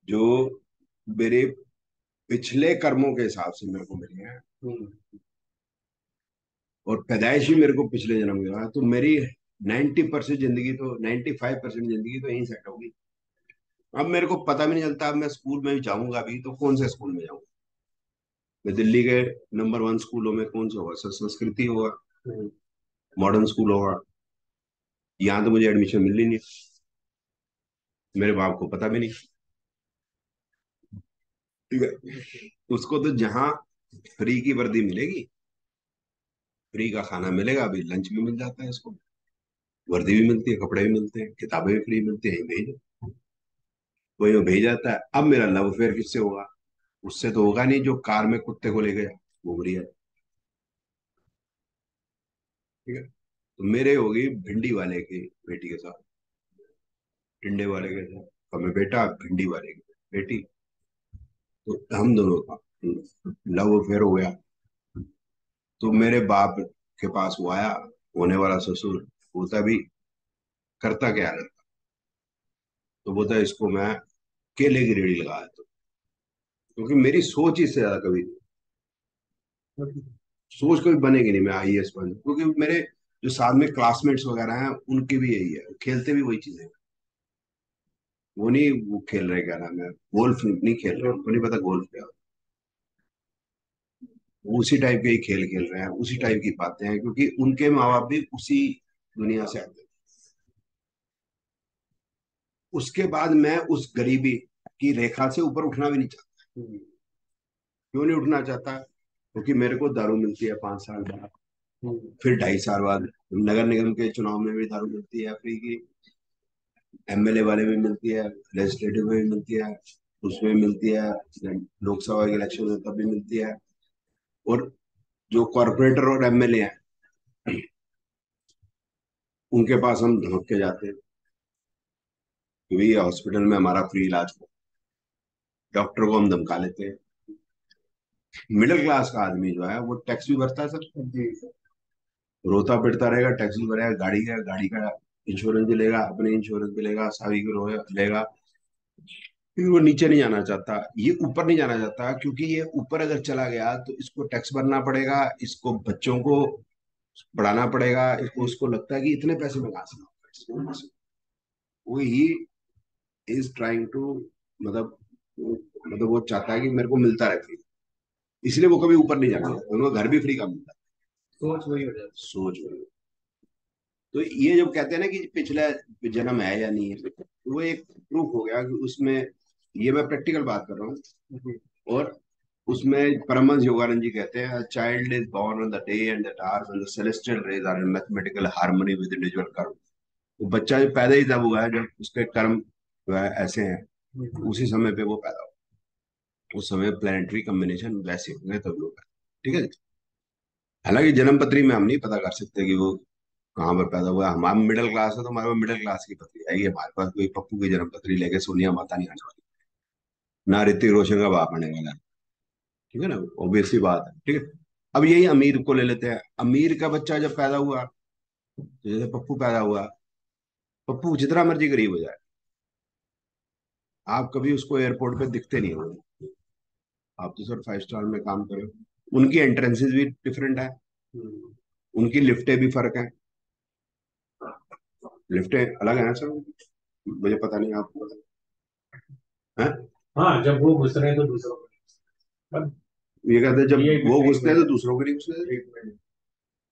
जो मेरे पिछले कर्मों के हिसाब से मेरे को मिले हैं, और पैदाइश भी मेरे को पिछले जन्म में हुआ है, तो मेरी 90% जिंदगी तो 95% जिंदगी तो यहीं सेट होगी। अब मेरे को पता भी नहीं चलता, अब मैं स्कूल में भी जाऊंगा अभी तो कौन से स्कूल में जाऊंगा। मैं दिल्ली के नंबर 1 स्कूलों में कौन सा होगा, संस्कृति होगा, मॉडर्न स्कूल होगा, यहाँ तो मुझे एडमिशन मिल ही नहीं, मेरे बाप को पता भी नहीं। ठीक है, उसको तो जहाँ फ्री की वर्दी मिलेगी फ्री का खाना मिलेगा, अभी लंच भी मिल जाता है इसको, वर्दी भी मिलती है, कपड़े भी मिलते हैं, किताबें भी फ्री मिलती है, भेज वही वो भेज जाता है। अब मेरा लव अफेयर किससे होगा? उससे तो होगा नहीं जो कार में कुत्ते को ले गया, वो बुरी है। ठीक है, तो मेरे होगी भिंडी वाले की बेटी के साथ, टिंडे वाले के साथ, और मैं बेटा भिंडी वाले की बेटी। तो हम दोनों का लव अफेयर हो गया। तो मेरे बाप के पास वो आया, होने वाला ससुर, बोलता भी करता क्या है? तो बोलता है इसको मैं केले की रेहड़ी लगा देता हूँ। क्योंकि मेरी सोच ही इससे ज्यादा कभी सोच कभी बनेगी नहीं मैं आईएएस बन, क्योंकि मेरे जो साथ में क्लासमेट्स वगैरह हैं उनकी भी यही है, खेलते भी वही चीजें हैं। वो नहीं वो खेल रहे, क्या नाम है, गोल्फ नहीं खेल रहे, उनको नहीं पता गोल्फ क्या होता है। वो उसी टाइप के ही खेल खेल रहे हैं, उसी टाइप की बातें हैं, क्योंकि उनके माँ बाप भी उसी दुनिया से आते हैं। उसके बाद मैं उस गरीबी की रेखा से ऊपर उठना भी नहीं चाहता। क्यों नहीं उठना चाहता? क्योंकि मेरे को दारू मिलती है 5 साल बाद, फिर 2.5 साल बाद नगर निगम के चुनाव में भी दारू मिलती है फ्री की, एमएलए वाले में मिलती है, लेजिस्लेटिव में भी मिलती है, उसमें मिलती है, लोकसभा के इलेक्शन में तब भी मिलती है। और जो कॉरपोरेटर और एमएलए हैं, उनके पास हम धमक के जाते हैं कि भाई हॉस्पिटल में हमारा फ्री इलाज हो। डॉक्टर को हम धमका लेते हैं। मिडिल क्लास का आदमी जो है वो टैक्स भी भरता है सर जी, रोता पिटता रहेगा, टैक्स भी भरेगा, गाड़ी का इंश्योरेंस भी लेगा, अपने इंश्योरेंस भी लेगा, सभी को लेगा। फिर वो नीचे नहीं जाना चाहता, ये ऊपर नहीं जाना चाहता, क्योंकि ये ऊपर अगर चला गया तो इसको टैक्स भरना पड़ेगा, इसको बच्चों को पढ़ाना पड़ेगा, इसको उसको लगता है कि इतने पैसे में कहाँ से लाऊं? वो ही इज ट्राइंग टू, मतलब वो चाहता है कि मेरे को मिलता रहे फ्री, इसलिए वो कभी ऊपर नहीं जाना चाहता, उनको घर भी फ्री का मिलता है। सोच वही हो जाती सोच वही। तो ये जब कहते हैं ना कि पिछला जन्म है या नहीं है, तो वो एक प्रूफ हो गया कि उसमें, ये मैं प्रैक्टिकल बात कर रहा हूँ। और उसमें परमहंस योगानंद जी कहते हैं, child is born on the day and the hour when the celestial rays are in mathematical harmony with individual karma. वो बच्चा जो पैदा ही तब हुआ है जब उसके कर्म जो है ऐसे हैं, उसी समय पे वो पैदा हुआ, उस समय प्लानिटरी कॉम्बिनेशन वैसे होंगे तब लोग पैदा। ठीक है। हालांकि जन्म पत्री में हम नहीं पता कर सकते कि वो कहाँ पर पैदा हुआ। हमारा मिडिल क्लास है तो हमारे पास मिडिल क्लास की पत्री आएगी, हमारे पास कोई पप्पू की जन्म पत्री लेके सोनिया माता नहीं आने वाली, ना ऋतिक रोशन का बाप आने वाला है। ठीक है ना, ऑब्वियस सी बात है। ठीक है। अब यही अमीर को ले लेते हैं, अमीर का बच्चा जब पैदा हुआ, तो जैसे पप्पू पैदा हुआ, पप्पू जितना मर्जी गरीब हो जाए, आप कभी उसको एयरपोर्ट पे दिखते नहीं हो, आप तो सर 5 स्टार में काम करो। उनकी एंट्रेंसेस भी डिफरेंट है, उनकी लिफ्टें भी फर्क है, लिफ्टें अलग है ना सर, मुझे पता नहीं, आपको पता है? हाँ, जब वो घुस रहे हैं तो दूसरों को बस ये कहते हैं जब ये वो घुसते हैं तो दूसरों को नहीं घुसने देते।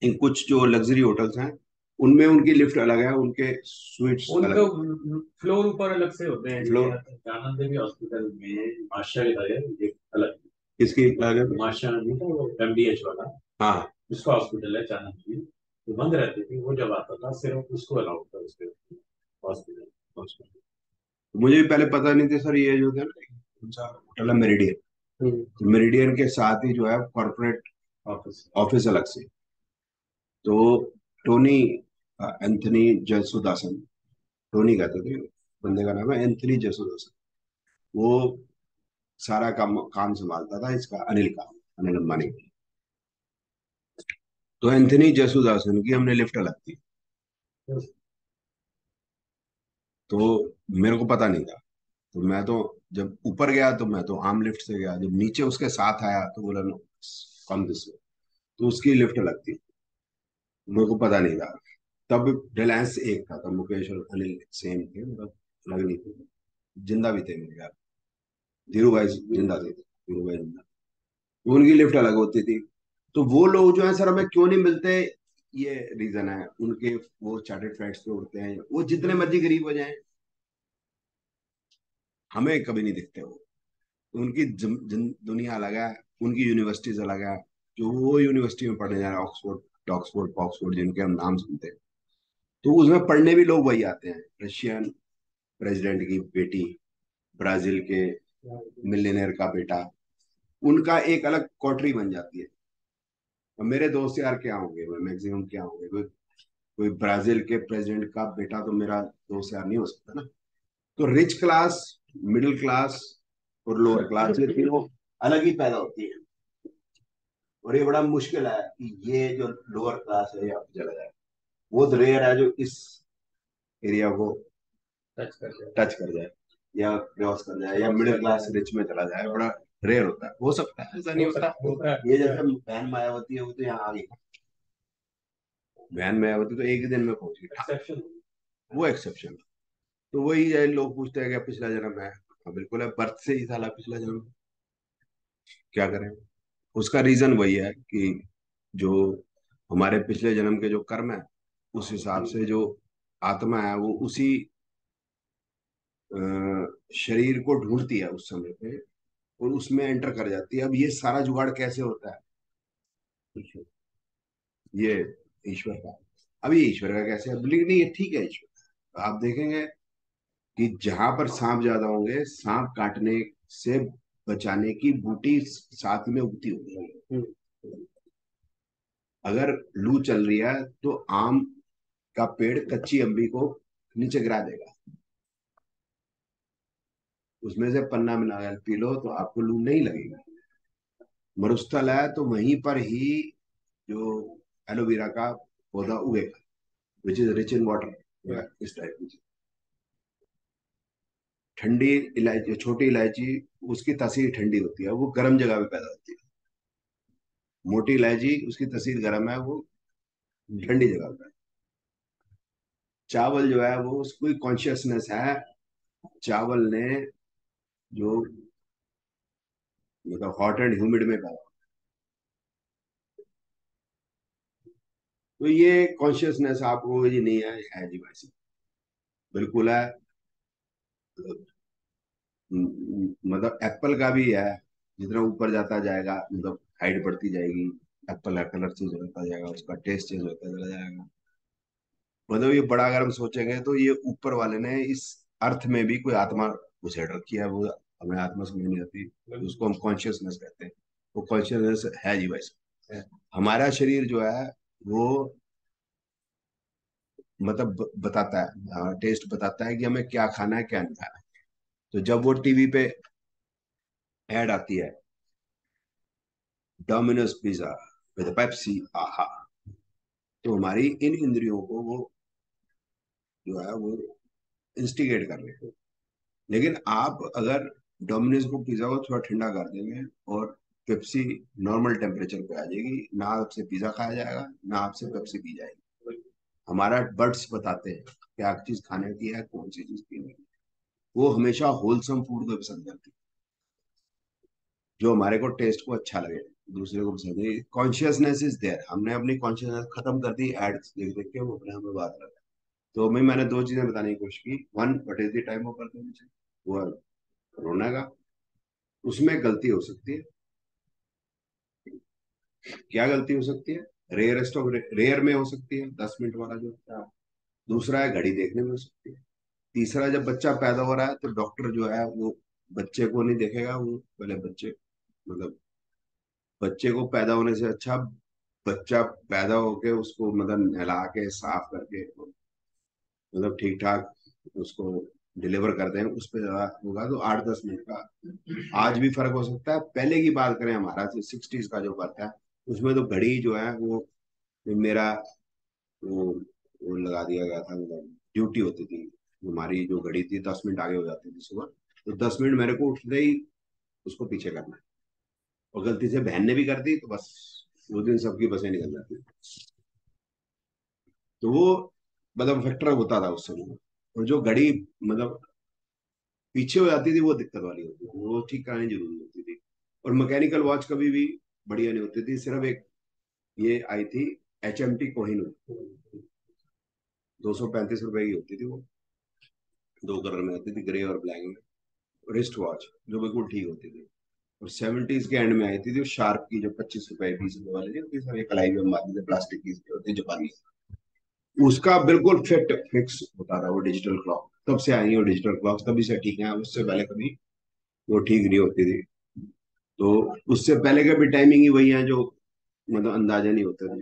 इन कुछ जो लग्जरी होटल्स हैं उनमें उनकी लिफ्ट अलग है, उनके स्वीट्स उनका अलग फ्लोर ऊपर अलग से होते हैं। फ्लोर। जैसे आनंद देवी हॉस्पिटल में माशा के तरह एक अलग, किसकी अलग है? माशा नहीं तो एमडीएच वाला, हाँ। उसका हॉस्पिटल है चाणक्य में, वो बंद रहती थी, वो जब आता था सिर्फ उसको अलाउड था उसके हॉस्पिटल। हॉस्पिटल मुझे भी पहले पता नहीं थे सर, ये जो है ना कौन सा होटल है, मेरिडियन, तो मेरिडियन के साथ ही जो है कॉर्पोरेट ऑफिस। ऑफिस अलग से। तो टोनी एंथनी जसुदासन, टोनी कहते थे, बंदे का नाम है एंथनी जसुदासन। वो सारा काम संभालता था इसका, अनिल का, अनिल अंबानी। तो एंथनी जसुदासन की हमने लिफ्ट अलग थी, तो मेरे को पता नहीं था। तो मैं तो जब ऊपर गया तो मैं तो आम लिफ्ट से गया, जब नीचे उसके साथ आया तो बोला नो, कम दिस वे। तो उसकी लिफ्ट अलग थी, मेरे को पता नहीं था। तब रिलायंस एक था, तब मुकेश और अनिल सेम थे, मतलब अलग नहीं थे, जिंदा भी थे मेरे यार, धीरू भाई जिंदा थे, धीरू भाई जिंदा। तो उनकी लिफ्ट अलग होती थी। तो वो लोग जो है सर हमें क्यों नहीं मिलते, ये रीजन है उनके, वो चार्टर्ड फ्लाइट्स पे उड़ते हैं, वो जितने मर्जी गरीब हो जाएं, हमें कभी नहीं दिखते वो। उनकी दुनिया अलग है, उनकी यूनिवर्सिटीज अलग है, जो वो यूनिवर्सिटी में पढ़ने जा रहा है, ऑक्सफोर्ड ऑक्सफोर्ड ऑक्सफोर्ड जिनके हम नाम सुनते हैं, तो उसमें पढ़ने भी लोग वही आते हैं, रशियन प्रेसिडेंट की बेटी, ब्राजील के मिलियनेयर का बेटा, उनका एक अलग कॉटरी बन जाती है। और मेरे दोस्त यार क्या होंगे, मैक्सिमम क्या होंगे, कोई ब्राजील के प्रेसिडेंट का बेटा तो मेरा दोस्त यार नहीं हो सकता ना। तो रिच क्लास, मिडिल क्लास और लोअर क्लास, ये तीनों अलग ही पैदा होती है। और ये बड़ा मुश्किल है कि ये जो लोअर क्लास है यहाँ पे चला जाए। बहुत रेयर है जो इस एरिया को टच कर जाए या क्रॉस कर जाए या मिडिल क्लास रिच में चला जाए, बड़ा रेयर होता है। हो सकता है, ऐसा नहीं होता। ये जैसे बहन मायावती है, वो तो यहाँ आ गई। बहन मायावती तो एक ही दिन में पहुंच गई, वो एक्सेप्शन। तो वही है, लोग पूछते हैं कि पिछला जन्म है। हाँ बिल्कुल है, बर्थ से ही साला पिछला जन्म। क्या करें? उसका रीजन वही है कि जो हमारे पिछले जन्म के जो कर्म है, उस हिसाब से जो आत्मा है वो उसी शरीर को ढूंढती है उस समय पे, और उसमें एंटर कर जाती है। अब ये सारा जुगाड़ कैसे होता है, ये ईश्वर का। अब ये ईश्वर का कैसे है, लेकिन ये ठीक है ईश्वर। आप देखेंगे कि जहां पर सांप ज्यादा होंगे, सांप काटने से बचाने की बूटी साथ में उगती होगी। अगर लू चल रही है तो आम का पेड़ कच्ची अम्बी को नीचे गिरा देगा, उसमें से पन्ना मिलाकर पी लो तो आपको लू नहीं लगेगा। मरुस्थल है तो वहीं पर ही जो एलोवेरा का पौधा उगेगा, which is rich in water, इस टाइप की। ठंडी इलायची, छोटी इलायची, उसकी तासीर ठंडी होती है, वो गर्म जगह पे पैदा होती है। मोटी इलायची, उसकी तासीर गर्म है, वो ठंडी जगह पे। चावल जो है वो, उसकी कॉन्शियसनेस है। चावल ने जो मतलब हॉट एंड ह्यूमिड में पैदा, तो ये कॉन्शियसनेस आपको ये नहीं है जी भाई साहब, बिल्कुल है। मतलब एप्पल का भी है, जितना ऊपर जाता जाएगा मतलब हाइट बढ़ती जाएगी, एप्पल का कलर चेंज होता जाएगा, उसका टेस्ट चेंज होता चला जाएगा। मतलब ये बड़ा अगर हम सोचेंगे तो ये ऊपर वाले ने इस अर्थ में भी कोई आत्मा घुसेड़ रखी है, वो हमें आत्मा समझ नहीं आती, उसको हम कॉन्शियसनेस कहते हैं। वो कॉन्शियसनेस है जी भाई साहब। हमारा शरीर जो है वो मतलब बताता है, टेस्ट बताता है कि हमें क्या खाना है क्या नहीं खाना है। तो जब वो टीवी पे ऐड आती है, डोमिनोज पिज्जा विद पेप्सी, आहा, तो हमारी इन इंद्रियों को वो जो है वो इंस्टिगेट कर रहे हैं। लेकिन आप अगर डोमिनोज को पिज्जा को थोड़ा ठंडा कर देंगे और पेप्सी नॉर्मल टेम्परेचर पे आ जाएगी, ना आपसे पिज्जा खाया जाएगा ना आपसे पेप्सी पी जाएगी। हमारा बर्ड्स बताते हैं क्या चीज खाने की है, कौन सी चीज पीने की। वो हमेशा होलसम फूड को पसंद करती है, जो हमारे को टेस्ट को अच्छा लगे, दूसरे को पसंद नहीं। कॉन्शियसनेस इज देयर, हमने अपनी कॉन्शियसनेस खत्म कर दी एड्स देख देख के, वो अपने हमें बात कर। तो मैं मैंने दो चीजें बताने की कोशिश की। One, what is the time of birth, वो है कोरोना का, उसमें गलती हो सकती है। क्या गलती हो सकती है? रेयरेस्ट ऑफ रेयर में हो सकती है, 10 मिनट वाला जो। दूसरा है घड़ी देखने में हो सकती है। तीसरा, जब बच्चा पैदा हो रहा है तो डॉक्टर जो है वो बच्चे को नहीं देखेगा, वो पहले बच्चे मतलब बच्चे को पैदा होने से अच्छा बच्चा पैदा होके उसको मतलब नहला के साफ करके मतलब ठीक ठाक उसको डिलीवर करते हैं, उस पर ज्यादा होगा। तो 8-10 मिनट का आज भी फर्क हो सकता है। पहले की बात करें, हमारा 60s का जो बर्थ है, उसमें तो घड़ी जो है वो मेरा वो, वो लगा दिया गया था, मतलब ड्यूटी होती थी। हमारी जो घड़ी थी 10 मिनट आगे हो जाती थी सुबह, तो 10 मिनट मेरे को उठते ही उसको पीछे करना है। और गलती से बहन ने भी कर दी तो बस उस दिन सबकी बसें निकल जाती। तो वो मतलब फैक्टर होता था उस समय। और जो घड़ी मतलब पीछे हो जाती थी वो दिक्कत वाली होती थी, वो ठीक करानी जरूरी होती थी। और मैकेनिकल वॉच कभी भी बढ़िया नहीं होती थी। सिर्फ एक ये आई थी HMT कोहिनूर, 235 रुपए की होती थी वो, 2 कलर में आती थी, ग्रे और ब्लैक में, रिस्ट वॉच जो बिल्कुल ठीक होती थी। और 70s के एंड में आई थी जो शार्प की, जो 25 रुपए 20 रुपए वाली नहीं होती, सब ये कलाई में मारते थे, प्लास्टिक की होती है जापानी, उसका बिल्कुल फिट फिक्स होता था वो डिजिटल क्लॉक। तब से आई है वो डिजिटल क्लॉक, तभी से ठीक है, उससे पहले कभी वो ठीक नहीं होती थी। तो उससे पहले का भी टाइमिंग ही वही है जो मतलब अंदाजा नहीं होता था।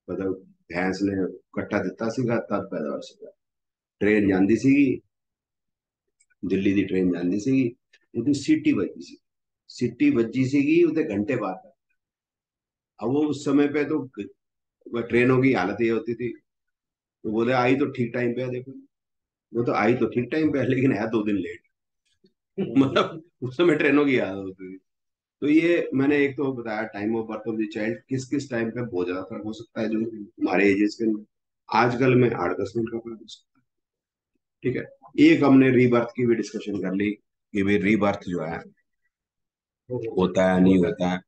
मतलब भैंस ने कट्टा दिता सीगा तब पैदावार सीगा। ट्रेन ਜਾਂਦੀ ਸੀਗੀ, ਦਿੱਲੀ ਦੀ ट्रेन ਜਾਂਦੀ ਸੀਗੀ, ਉਹਦੀ सीटी ਵੱਜੀ ਸੀ, सीटी ਵੱਜੀ ਸੀਗੀ ਉਹਦੇ घंटे बाद। अब वो उस समय पे तो ट्रेनों की हालत ये होती थी, तो बोले आई तो ठीक टाइम पे है, देखो वो तो आई तो ठीक टाइम पे है लेकिन है 2 दिन लेट। मतलब उस समय ट्रेनों की हालत होती थी। तो ये मैंने एक तो बताया time of birth of the child, किस किस टाइम पे बहुत ज्यादा फर्क हो सकता है, जो हमारे एजेस के अंदर आजकल में 8-10 मिनट का फर्क हो सकता है। ठीक है, एक हमने रीबर्थ की भी डिस्कशन कर ली कि भाई रीबर्थ जो है होता है नहीं होता है।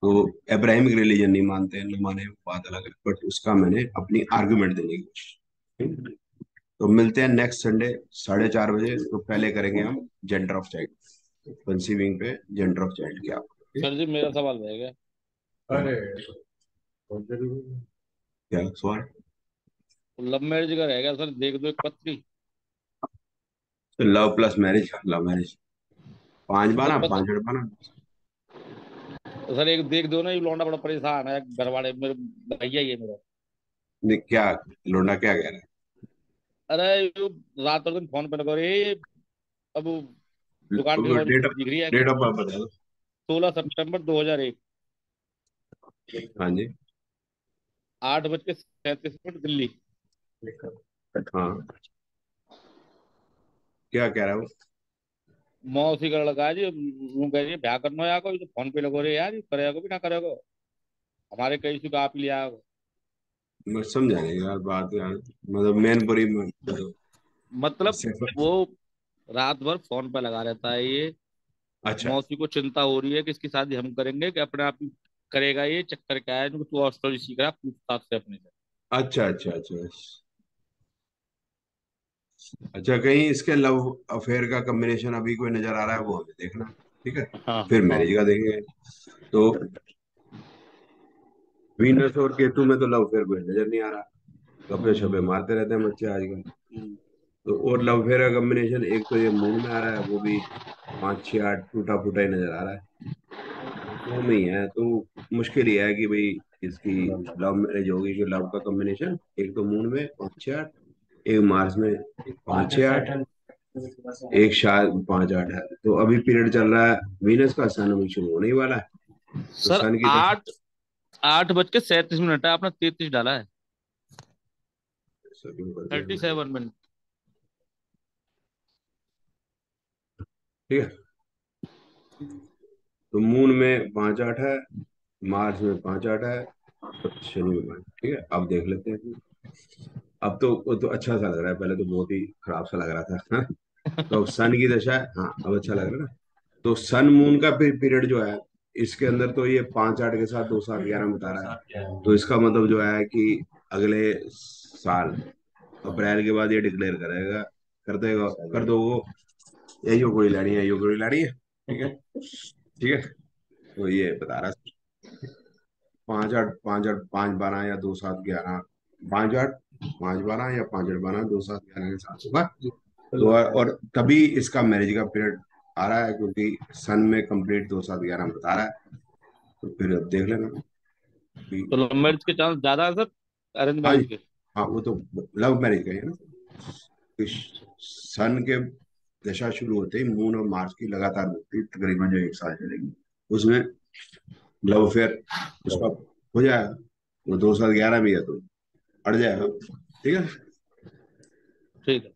तो अब्राहमिक रिलीजन नहीं मानते हैं, न माने वो बात अलग है, बट उसका मैंने अपनी आर्गुमेंट देने की कोशिश। तो मिलते हैं नेक्स्ट संडे 4:30 बजे। तो पहले करेंगे हम जेंडर ऑफ चाइल्ड, कंसीविंग पे जेंडर ऑफ चाइल्ड क्या। सर जी मेरा सवाल रहेगा। अरे बहुत जरूरी क्या सवाल? लव मैरिज का रहेगा सर, देख दो एक पत्री। तो love plus marriage, love marriage 5 sir बाना पता, 5 बाना। सर एक देख दो ना, ये लौंडा बड़ा परेशान है, घर वाले मेरे भैया ही है मेरा। नहीं क्या, लोंडा क्या कह रहा अरे यो रात और दिन फोन पे लगा रे। अब वो है? दुकान पे हमारी डेट कुछ ऑफ दिख रही है डेट कि ऑफ बर्थ बता दो। 16 सितंबर 2001, हाँ जी। 8:37 दिल्ली। हाँ, क्या कह रहा है वो? मौसी का लड़का है जी, वो कह रही है ब्याह करना है आपको, ये तो फोन पे लगो रे यार, ये करेगा भी ना करेगा, हमारे कई सुख आप ही लिया। मैं समझा नहीं यार बात यार, मतलब मैनपुरी में मतलब मतलब इससे वो रात भर फोन पे लगा रहता है ये। अच्छा मौसी को चिंता हो रही है कि इसकी शादी हम करेंगे कि अपने आप ही करेगा, ये चक्कर क्या है, तू एस्ट्रोलॉजी सीख रहा है, पूछताछ से अपने से। अच्छा अच्छा अच्छा। अच्छा, कहीं इसके लव अफेयर का कॉम्बिनेशन अभी कोई नजर आ रहा है, वो हमें देखना। ठीक है, हाँ फिर हाँ। मैरिज का देखेंगे। तो वीनस और केतु में तो लव अफेयर कोई नजर नहीं आ रहा, गप्पे शप्पे मारते रहते हैं बच्चे आजकल। तो और लव अफेयर का कॉम्बिनेशन एक तो ये मून में आ रहा है, वो भी 5 6 8 टूटा फूटा ही नजर आ रहा है, वो में ही है। तो मुश्किल ही है कि भाई इसकी लव मैरिज होगी, कि लव का कॉम्बिनेशन एक तो मून में 5 6 8, एक मार्स में 5 6 8, एक शायद 5 8 है। तो अभी पीरियड चल रहा है वीनस का, सन अभी शुरू होने ही वाला है। तो सर सन की दशा 8:37 है, आपने 33 डाला है। शुरू कर दिया मैंने। 37 मिनट। ठीक है, तो मून में 5 8 है, मार्स में 5 8 है, और शनि में 5। ठीक है, अब देख लेते हैं। अब तो वो तो अच्छा सा लग रहा है, पहले तो बहुत ही खराब सा लग रहा था। हाँ? तो अब सन की दशा है, हाँ अब अच्छा लग रहा है ना। तो सन मून का पीरियड जो है, इसके अंदर तो ये 5 8 के साथ 2 7 11 बता रहा है। तो इसका मतलब जो है कि अगले साल अप्रैल के बाद ये डिक्लेयर करेगा, कर देगा, कर दो वो, यही कोई लड़ी है, ये कोई लड़ी है। ठीक है, ठीक है। तो ये बता रहा है 5 8 5 8 5 12 या 2 7 11, 5 8 5 12 या 5 8 12 2 7 11 के साथ होगा। तो और तभी इसका मैरिज का पीरियड आ रहा है, क्योंकि सन में कंप्लीट 2 7 11 बता रहा है। तो फिर अब देख लेना कि तो लव मैरिज के चांस ज्यादा है सर, अरेंज हाँ मैरिज के। हाँ, वो तो लव मैरिज का ही है ना। कि सन के दशा शुरू होते ही मून और मार्च की लगातार होती है, तकरीबन जो 1 साल चलेगी, उसमें लव अफेयर उसका हो जाएगा। वो 2 7 11 भी है तो अड़ जाएगा। ठीक है। ठीक है।